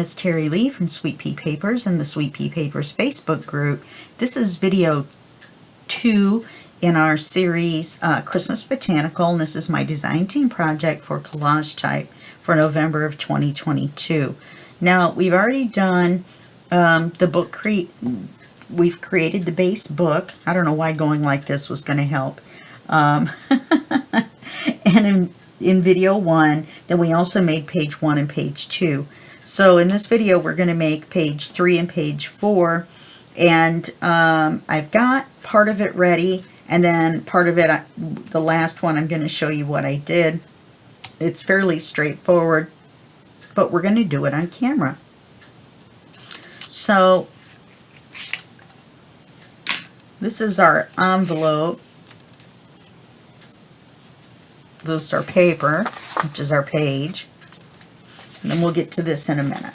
is Terry Lee from Sweet Pea Papers and the Sweet Pea Papers Facebook group. This is video 2 in our series Christmas Botanical, and this is my design team project for CollageType for November of 2022. Now, we've already done the book we've created the base book. I don't know why going like this was going to help. And in video 1, then we also made page 1 and page 2. So in this video, we're going to make page 3 and page 4. And I've got part of it ready. And then part of it, the last one, I'm going to show you what I did. It's fairly straightforward, but we're going to do it on camera. So this is our envelope. This is our paper, which is our page. And then we'll get to this in a minute.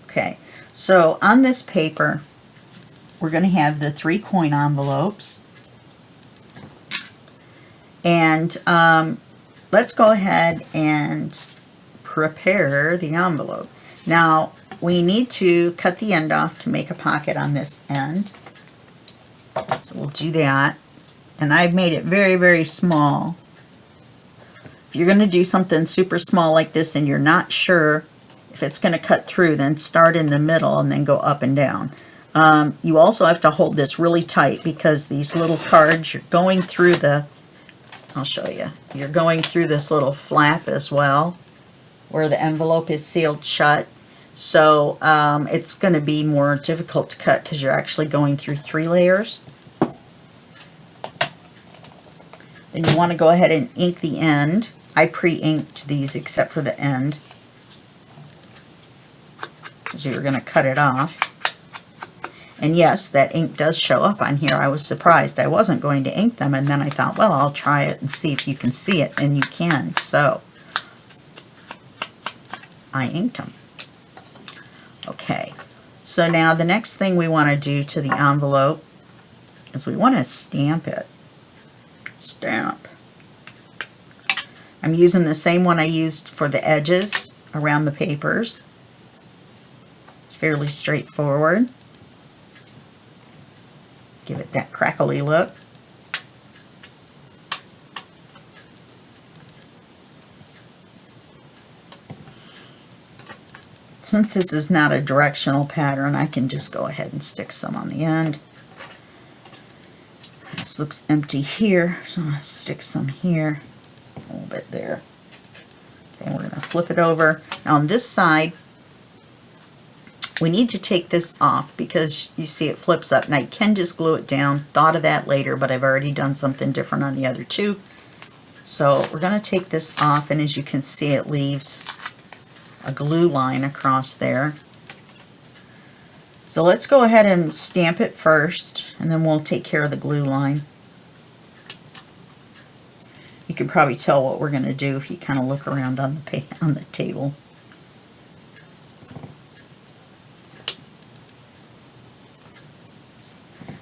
Okay, so on this paper, we're going to have the 3 coin envelopes. And let's go ahead and prepare the envelope. Now, we need to cut the end off to make a pocket on this end. So we'll do that. And I've made it very, very small. If you're going to do something super small like this and you're not sure if it's going to cut through, then start in the middle and then go up and down. You also have to hold this really tight because these little cards, you're going through the, I'll show you, you're going through this little flap as well where the envelope is sealed shut. So it's going to be more difficult to cut because you're actually going through 3 layers. Then you want to go ahead and ink the end. I pre-inked these except for the end, because we were going to cut it off. And yes, that ink does show up on here. I was surprised. I wasn't going to ink them, and then I thought, well, I'll try it and see if you can see it, and you can. So I inked them. Okay, so now the next thing we want to do to the envelope is we want to stamp it. Stamp. I'm using the same one I used for the edges around the papers. It's fairly straightforward. Give it that crackly look. Since this is not a directional pattern, I can just go ahead and stick some on the end. This looks empty here, so I'm going to stick some here, a little bit there. Okay, we're going to flip it over. Now on this side, we need to take this off because you see it flips up. Now you can just glue it down. Thought of that later, but I've already done something different on the other 2. So we're going to take this off, and as you can see, it leaves a glue line across there. So let's go ahead and stamp it first, and then we'll take care of the glue line. You can probably tell what we're going to do if you kind of look around on the table.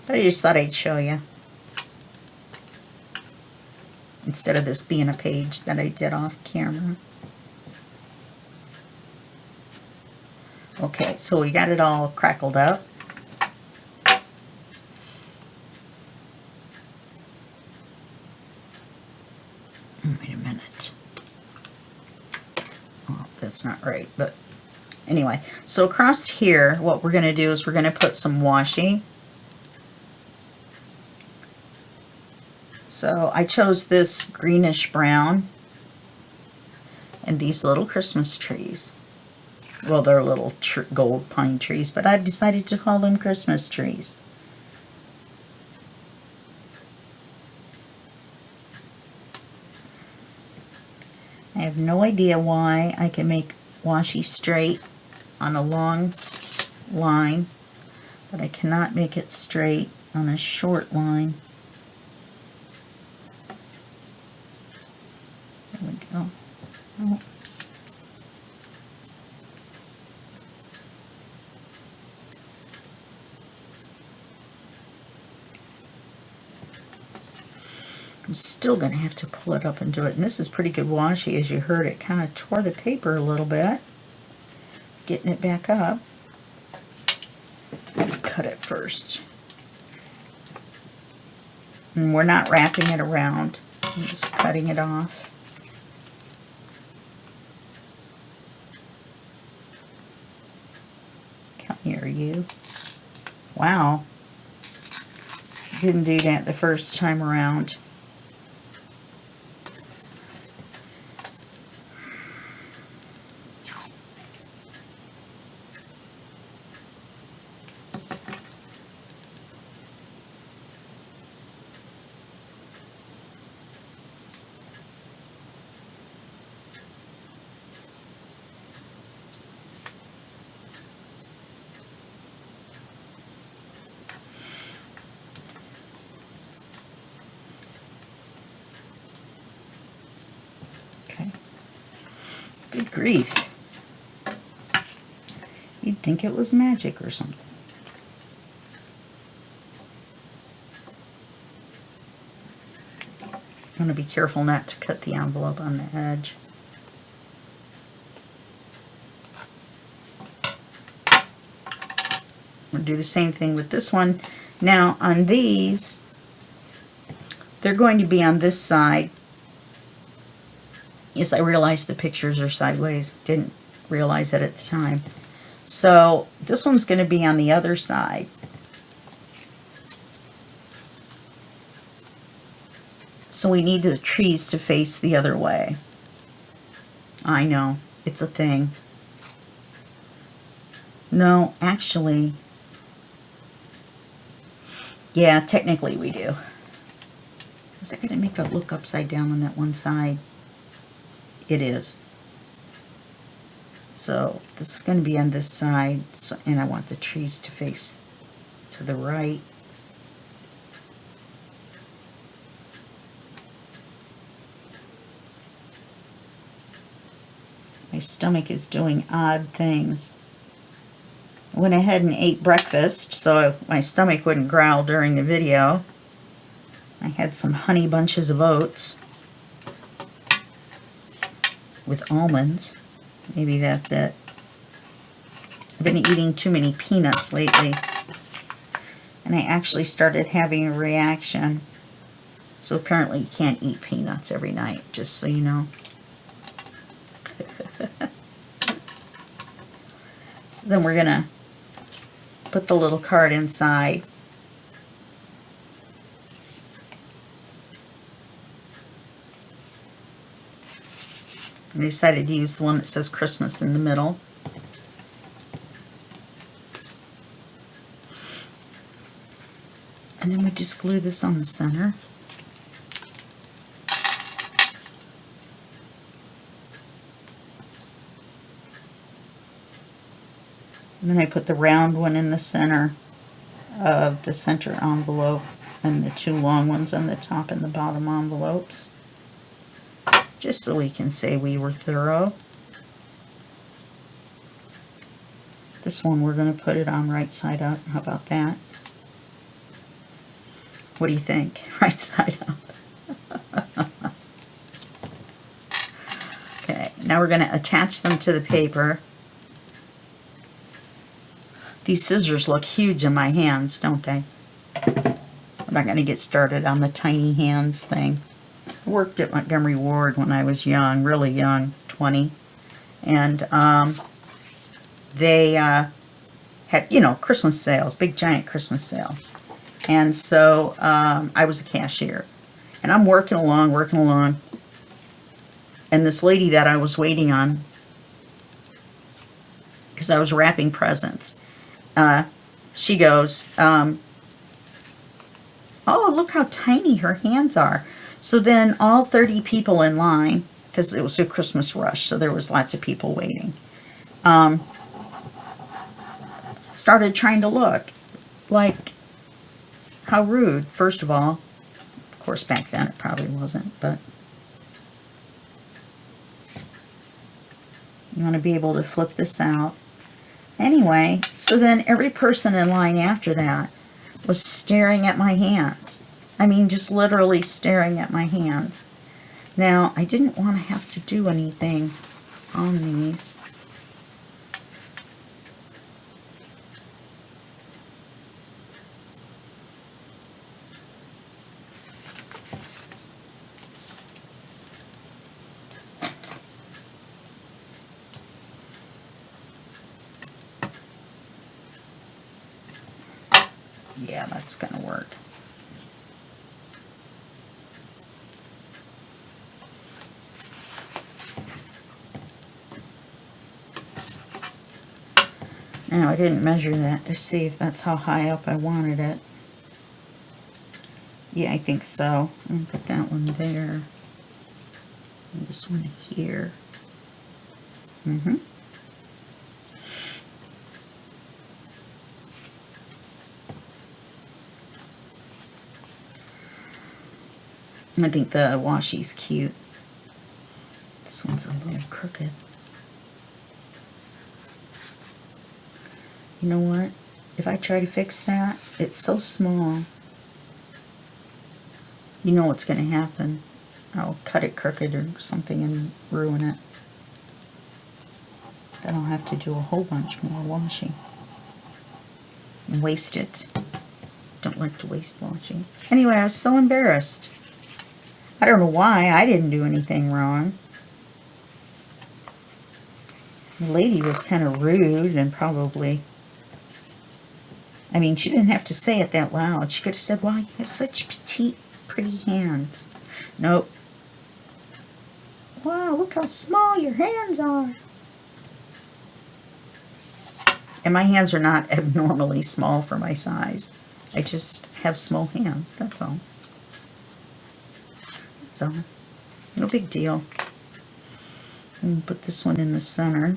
But I just thought I'd show you, instead of this being a page that I did off camera. Okay, so we got it all crackled up. Wait a minute. Oh, that's not right, but anyway. So across here, what we're going to do is we're going to put some washi. So I chose this greenish brown and these little Christmas trees. Well, they're little gold pine trees, but I've decided to call them Christmas trees. I have no idea why I can make washi straight on a long line, but I cannot make it straight on a short line. There we go. Oh. I'm still going to have to pull it up and do it. And this is pretty good washi. As you heard, it kind of tore the paper a little bit. Getting it back up. Let me cut it first. And we're not wrapping it around. I'm just cutting it off. Come here, you. Wow. Didn't do that the first time around. Good grief. You'd think it was magic or something. I'm going to be careful not to cut the envelope on the edge. I'm going to do the same thing with this one. Now on these, they're going to be on this side. Yes, I realized the pictures are sideways. Didn't realize that at the time. So this one's going to be on the other side. So we need the trees to face the other way. I know, it's a thing. No, actually, yeah, technically we do. Is that going to make it look upside down on that one side? It is. So this is going to be on this side, so, and I want the trees to face to the right. My stomach is doing odd things. I went ahead and ate breakfast so my stomach wouldn't growl during the video. I had some honey bunches of oats with almonds. Maybe that's it. I've been eating too many peanuts lately. And I actually started having a reaction. So apparently you can't eat peanuts every night, just so you know. So then we're going to put the little card inside. I decided to use the one that says Christmas in the middle. And then we just glue this on the center. And then I put the round one in the center of the center envelope and the two long ones on the top and the bottom envelopes. Just so we can say we were thorough. This one we're going to put it on right side up. How about that? What do you think? Right side up. Okay, now we're going to attach them to the paper. These scissors look huge in my hands, don't they? I'm not going to get started on the tiny hands thing. I worked at Montgomery Ward when I was young, really young, 20. And they had, you know, Christmas sales, big giant Christmas sale. And so I was a cashier. And I'm working along. And this lady that I was waiting on, because I was wrapping presents, she goes, oh, look how tiny her hands are. So then all 30 people in line, because it was a Christmas rush, so there was lots of people waiting, started trying to look. Like, how rude, first of all. Of course, back then it probably wasn't, but you want to be able to flip this out. Anyway, so then every person in line after that was staring at my hands. I mean, just literally staring at my hands. Now, I didn't want to have to do anything on these. Yeah, that's going to work. Now, I didn't measure that to see if that's how high up I wanted it. Yeah, I think so. I'm going to put that one there. And this one here. I think the washi's cute. This one's a little crooked. You know what? If I try to fix that, it's so small. You know what's going to happen. I'll cut it crooked or something and ruin it. Then I'll have to do a whole bunch more washing. And waste it. Don't like to waste washing. Anyway, I was so embarrassed. I don't know why. I didn't do anything wrong. The lady was kind of rude and probably... I mean, she didn't have to say it that loud. She could have said, "Wow, you have such petite, pretty hands." Nope. "Wow, look how small your hands are." And my hands are not abnormally small for my size. I just have small hands, that's all. That's all. No big deal. And put this one in the center.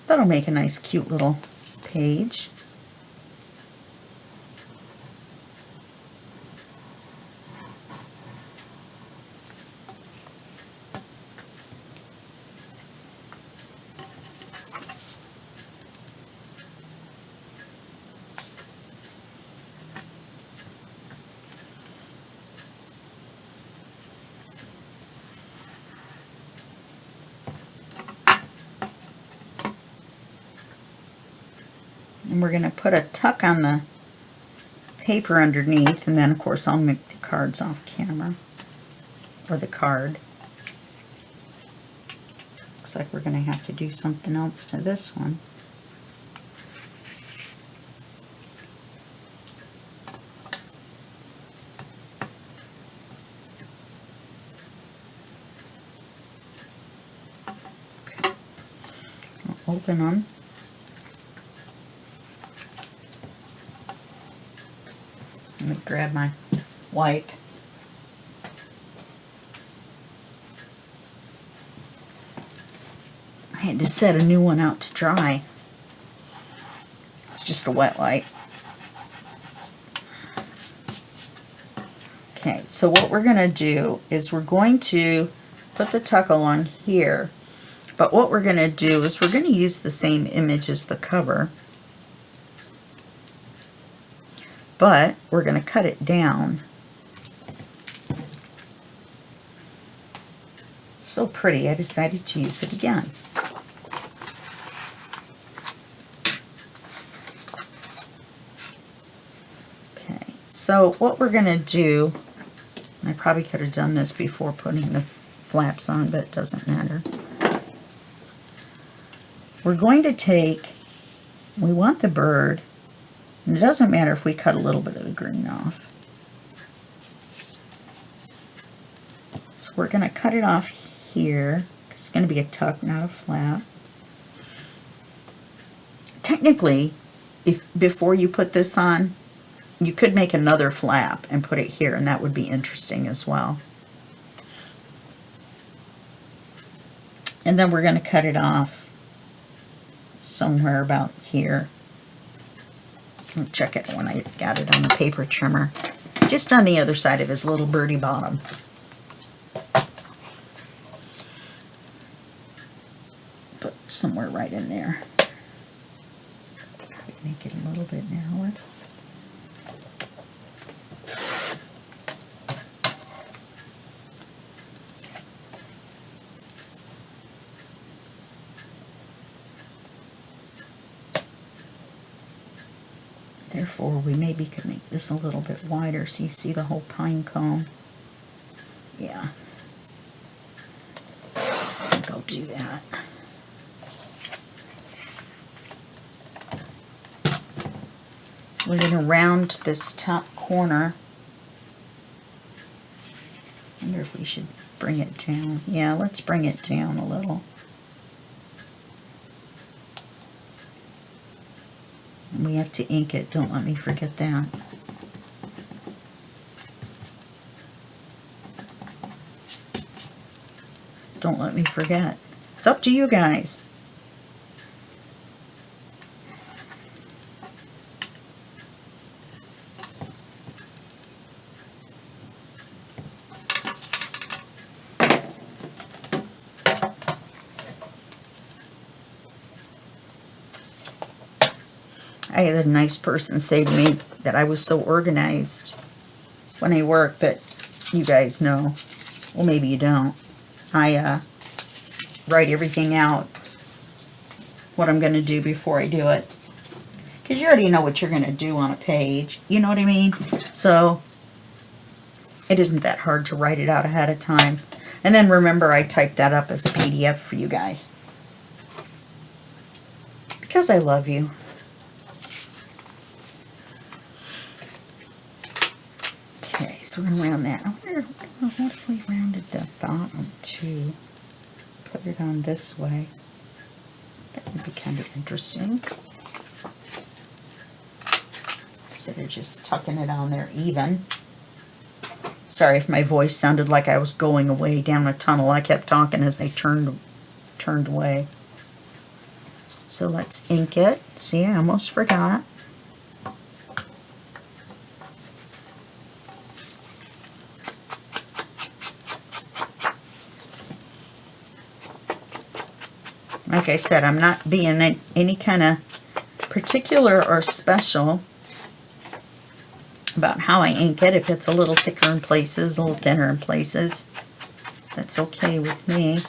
That'll make a nice, cute little page. And we're going to put a tuck on the paper underneath, and then of course I'll make the cards off camera, or the card. Looks like we're going to have to do something else to this one. Okay. I'll open them. Let me grab my wipe. I had to set a new one out to dry. It's just a wet wipe. Okay, so what we're going to do is we're going to put the tuck along here, but what we're going to do is we're going to use the same image as the cover, but we're going to cut it down. It's so pretty, I decided to use it again. Okay, so what we're going to do, I probably could have done this before putting the flaps on, but it doesn't matter. We're going to take, we want the bird, and it doesn't matter if we cut a little bit of the green off. So we're going to cut it off here. It's going to be a tuck, not a flap. Technically, if before you put this on, you could make another flap and put it here, and that would be interesting as well. And then we're going to cut it off somewhere about here. I'll check it when I got it on the paper trimmer. Just on the other side of his little birdie bottom. Put somewhere right in there. Make it a little bit narrower. Therefore, we maybe could make this a little bit wider so you see the whole pine cone. Yeah. I think I'll do that. We're going to round this top corner. I wonder if we should bring it down. Yeah, let's bring it down a little. And we have to ink it. Don't let me forget that. Don't let me forget. It's up to you guys. I had a nice person say to me that I was so organized when I work, but you guys know. Well, maybe you don't. I write everything out, what I'm going to do before I do it. Because you already know what you're going to do on a page. You know what I mean? So it isn't that hard to write it out ahead of time. And then remember, I typed that up as a PDF for you guys. Because I love you. Okay, so we're going to round that. I wonder, what if we rounded the bottom too? Put it on this way. That would be kind of interesting. Instead of just tucking it on there even. Sorry if my voice sounded like I was going away down a tunnel. I kept talking as they turned away. So let's ink it. See, I almost forgot. Like I said, I'm not being any kind of particular or special about how I ink it. If it's a little thicker in places, a little thinner in places, that's okay with me.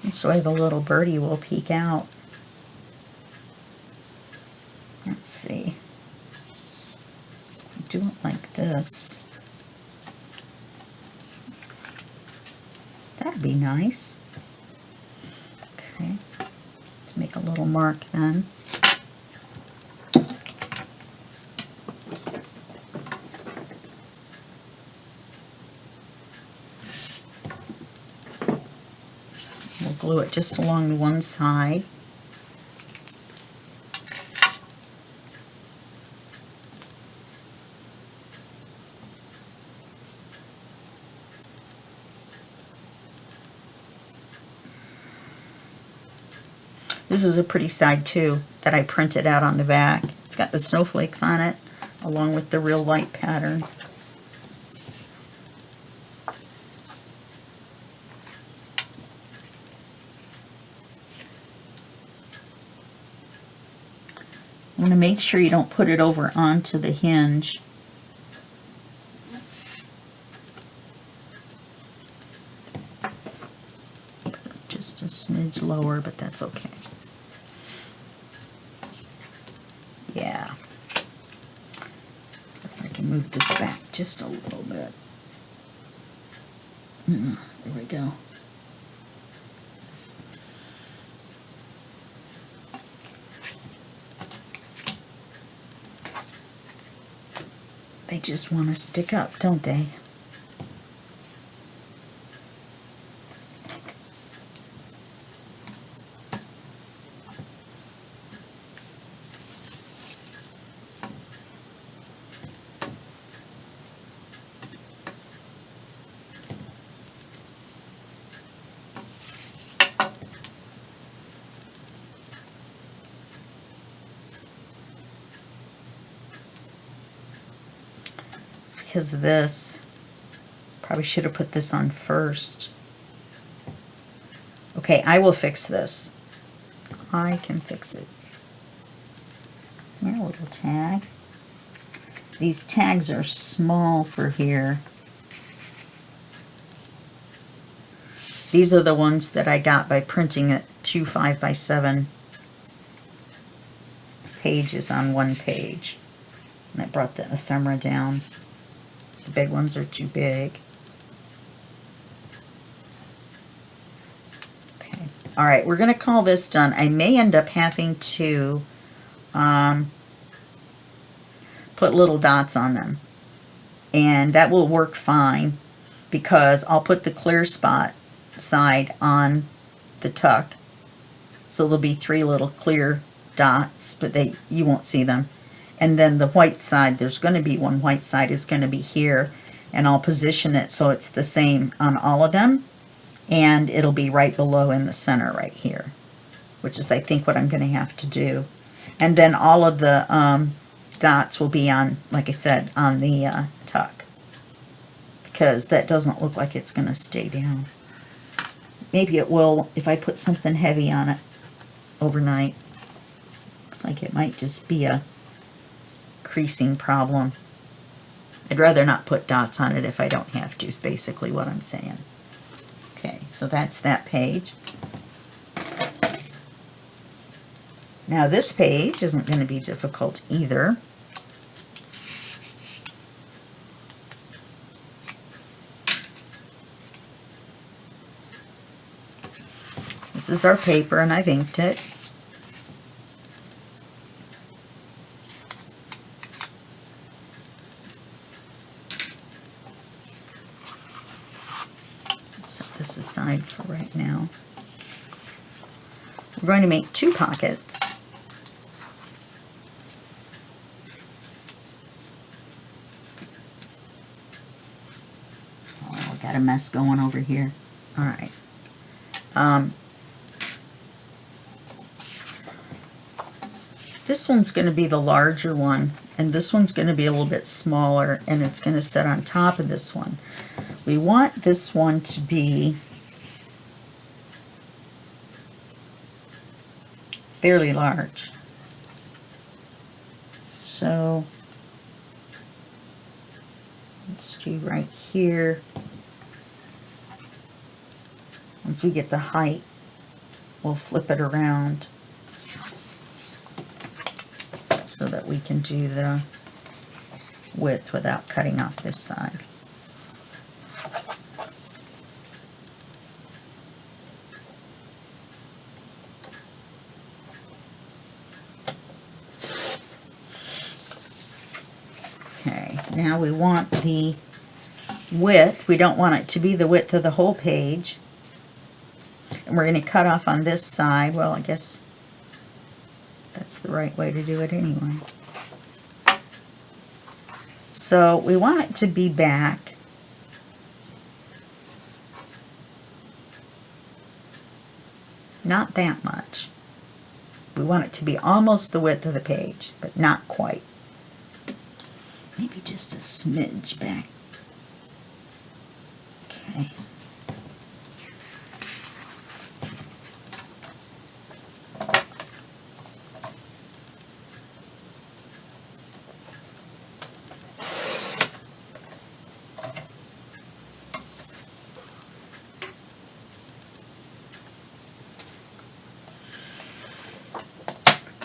This way the little birdie will peek out. Let's see. Do it like this. That'd be nice. Okay. Let's make a little mark then. We'll glue it just along one side. This is a pretty side too that I printed out on the back. It's got the snowflakes on it along with the real light pattern. I'm going to make sure you don't put it over onto the hinge. Just a smidge lower, but that's okay. Yeah. If I can move this back just a little bit. There we go. They just want to stick up, don't they? Because of this, probably should have put this on first. Okay, I will fix this. I can fix it. Here, a little tag. These tags are small for here. These are the ones that I got by printing it 2 5x7 pages on one page. And I brought the ephemera down. The big ones are too big. Okay. All right, we're going to call this done. I may end up having to put little dots on them. And that will work fine because I'll put the clear spot side on the tuck. So there'll be 3 little clear dots, but you won't see them. And then the white side, there's going to be one white side is going to be here, and I'll position it so it's the same on all of them, and it'll be right below in the center right here, which is I think what I'm going to have to do. And then all of the dots will be on, like I said, on the tuck, because that doesn't look like it's going to stay down. Maybe it will if I put something heavy on it overnight. Looks like it might just be a creasing problem. I'd rather not put dots on it if I don't have to, is basically what I'm saying. Okay, so that's that page. Now this page isn't going to be difficult either. This is our paper and I've inked it. Set this aside for right now. We're going to make 2 pockets. Oh, got a mess going over here. All right. This one's going to be the larger one, and this one's going to be a little bit smaller, and it's going to sit on top of this one. We want this one to be fairly large. So let's do right here. Once we get the height, we'll flip it around so that we can do the width without cutting off this side. Okay, now we want the width. We don't want it to be the width of the whole page. And we're going to cut off on this side. Well, I guess that's the right way to do it anyway. So we want it to be back not that much. We want it to be almost the width of the page, but not quite. Maybe just a smidge back. Okay.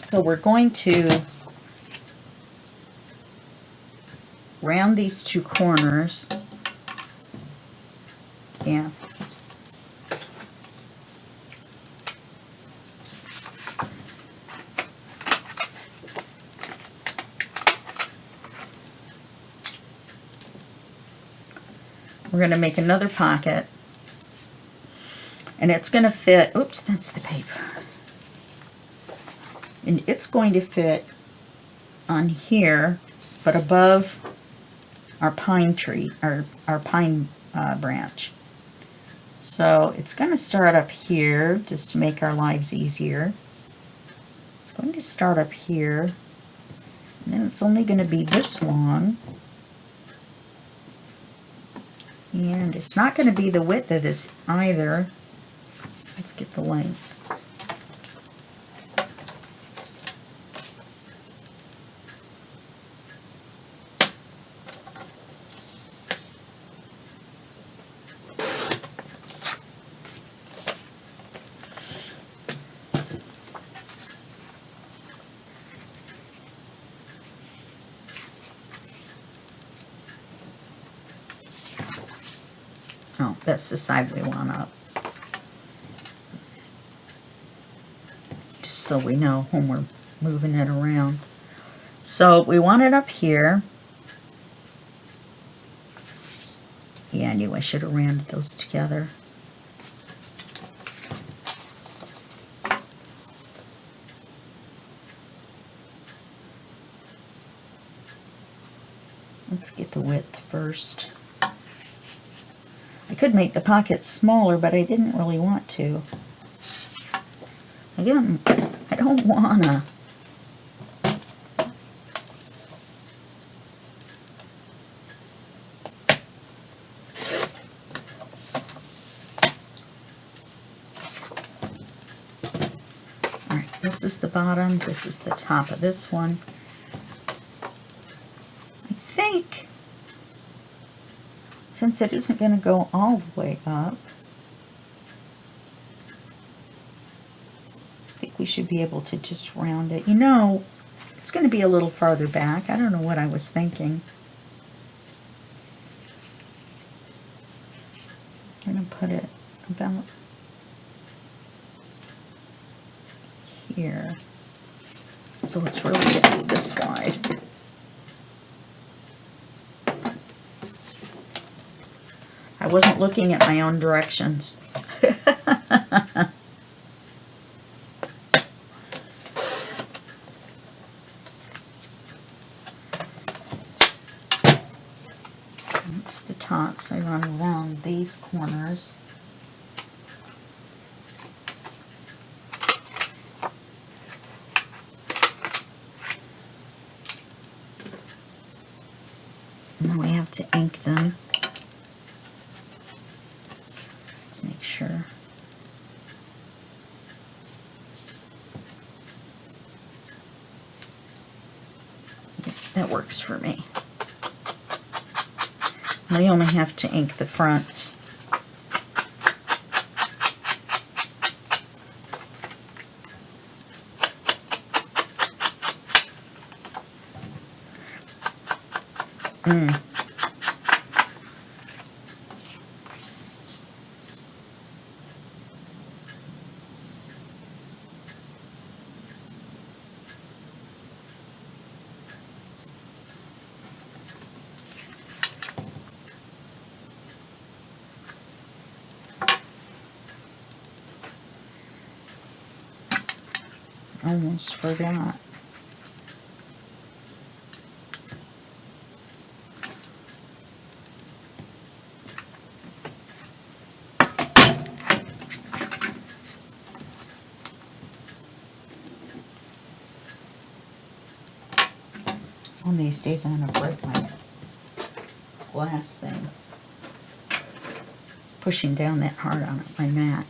So we're going to round these 2 corners. Yeah. We're going to make another pocket, and it's going to fit, oops, that's the paper. And it's going to fit on here, but above our pine tree, our pine branch. So it's going to start up here just to make our lives easier. It's going to start up here, and then it's only going to be this long. And it's not going to be the width of this either. Let's get the length. That's the side we want up. Just so we know when we're moving it around. So we want it up here. Yeah, I knew I should have rounded those together. Let's get the width first. I could make the pockets smaller, but I didn't really want to. I don't wanna. Alright, this is the bottom, this is the top of this one. I think, since it isn't going to go all the way up, I think we should be able to just round it. You know, it's going to be a little farther back. I don't know what I was thinking. I'm going to put it about here. So it's really going to be this wide. I wasn't looking at my own directions. That's the top, so I run around these corners. And then we have to ink them. Let's make sure. Yep, that works for me. I only have to ink the fronts. Almost forgot. One of these days I'm going to break my glass thing. Pushing down that hard on my mat.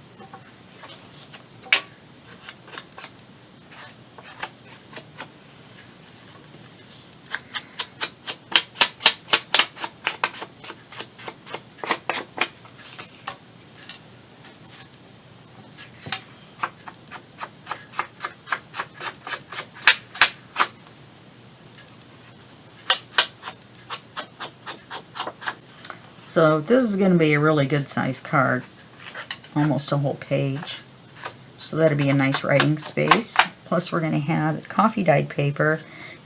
So this is going to be a really good size card, almost a whole page. So that'll be a nice writing space. Plus we're going to have coffee dyed paper.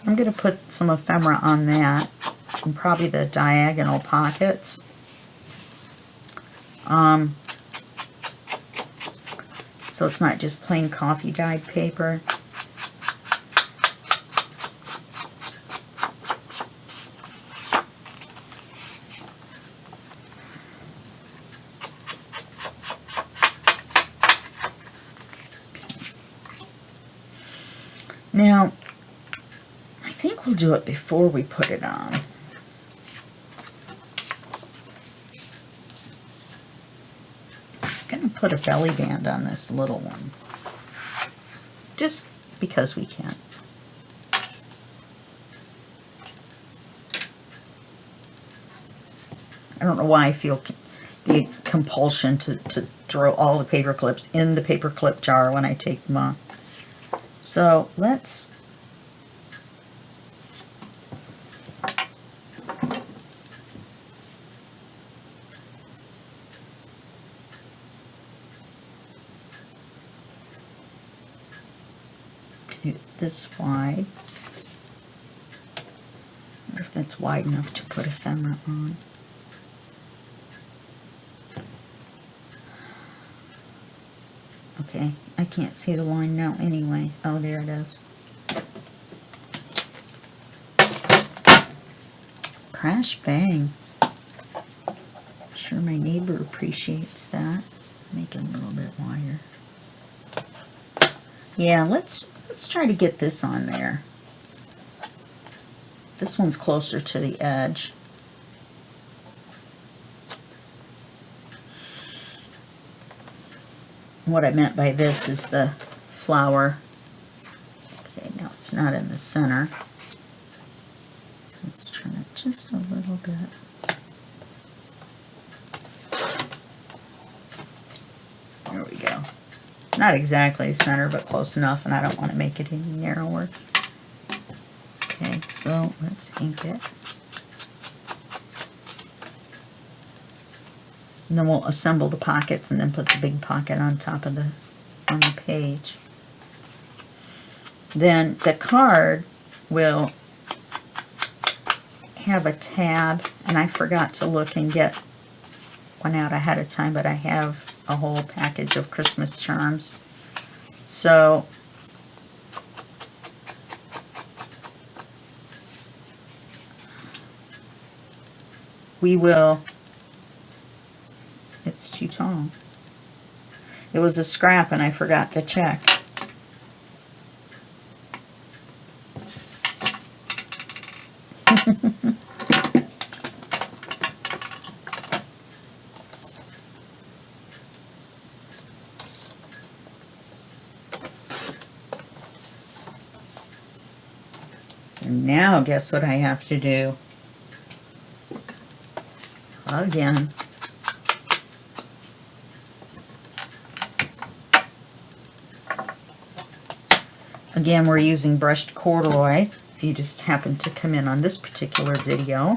I'm going to put some ephemera on that, and probably the diagonal pockets. So it's not just plain coffee dyed paper. Now, I think we'll do it before we put it on. I'm going to put a belly band on this little one, just because we can. I don't know why I feel the compulsion to throw all the paper clips in the paper clip jar when I take them off. So let's do it this wide. I wonder if that's wide enough to put ephemera on. Okay, I can't see the line now anyway. Oh, there it is. Crash bang. I'm sure my neighbor appreciates that. Make it a little bit wider. Yeah, let's try to get this on there. This one's closer to the edge. What I meant by this is the flower. Okay, now it's not in the center. So let's trim it just a little bit. There we go. Not exactly the center, but close enough, and I don't want to make it any narrower. Okay, so let's ink it. And then we'll assemble the pockets and then put the big pocket on top of on the page. Then the card will have a tab, and I forgot to look and get one out ahead of time, but I have a whole package of Christmas charms. So we will, it's too tall. It was a scrap and I forgot to check. So now guess what I have to do? Again. Again, we're using brushed corduroy, if you just happen to come in on this particular video.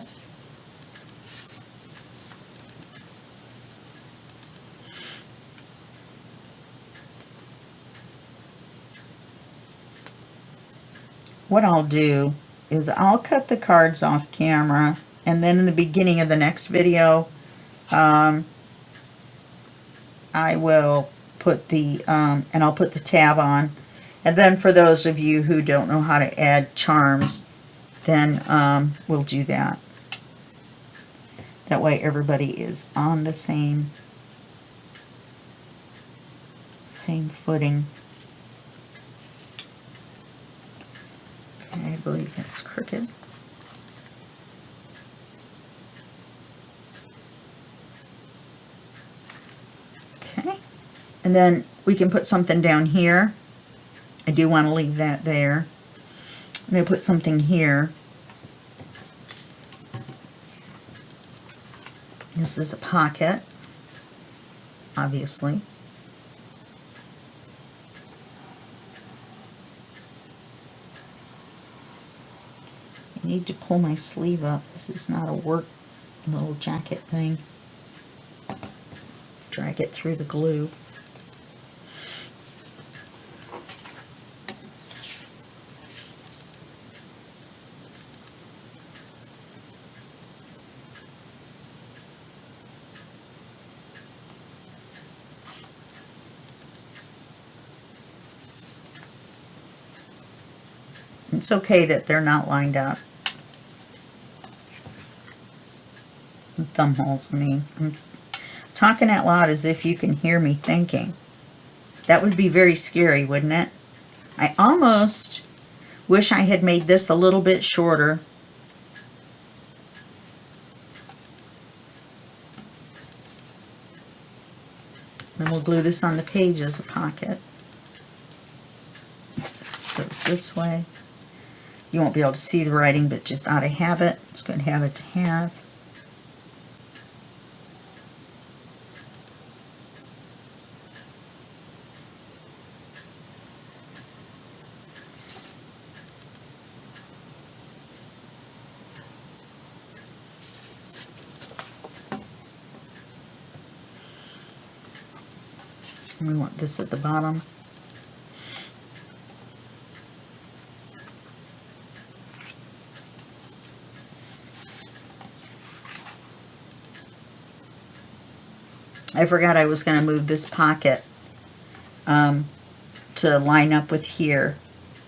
What I'll do is I'll cut the cards off camera, and then in the beginning of the next video, I will put the, and I'll put the tab on. And then for those of you who don't know how to add charms, then we'll do that. That way everybody is on the same footing. Okay, I believe that's crooked. Okay, and then we can put something down here. I do want to leave that there. I'm going to put something here. This is a pocket, obviously. I need to pull my sleeve up. This is not a work little jacket thing. Drag it through the glue. It's okay that they're not lined up. Thumb holes, I mean. I'm talking out loud as if you can hear me thinking. That would be very scary, wouldn't it? I almost wish I had made this a little bit shorter. And we'll glue this on the page as a pocket. This goes this way. You won't be able to see the writing, but just out of habit, it's good habit to have. And we want this at the bottom. I forgot I was going to move this pocket to line up with here,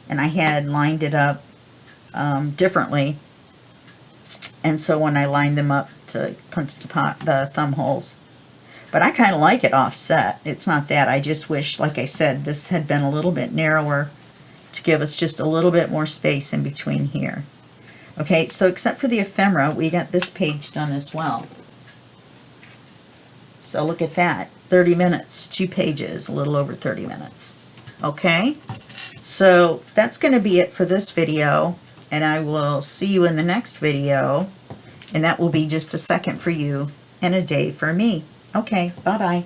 and I had lined it up differently, and so when I lined them up to punch the thumb holes. But I kind of like it offset. It's not that. I just wish, like I said, this had been a little bit narrower to give us just a little bit more space in between here. Okay, so except for the ephemera, we got this page done as well. So look at that, 30 minutes, 2 pages, a little over 30 minutes. Okay, so that's going to be it for this video, and I will see you in the next video, and that will be just a second for you and a day for me. Okay, bye-bye.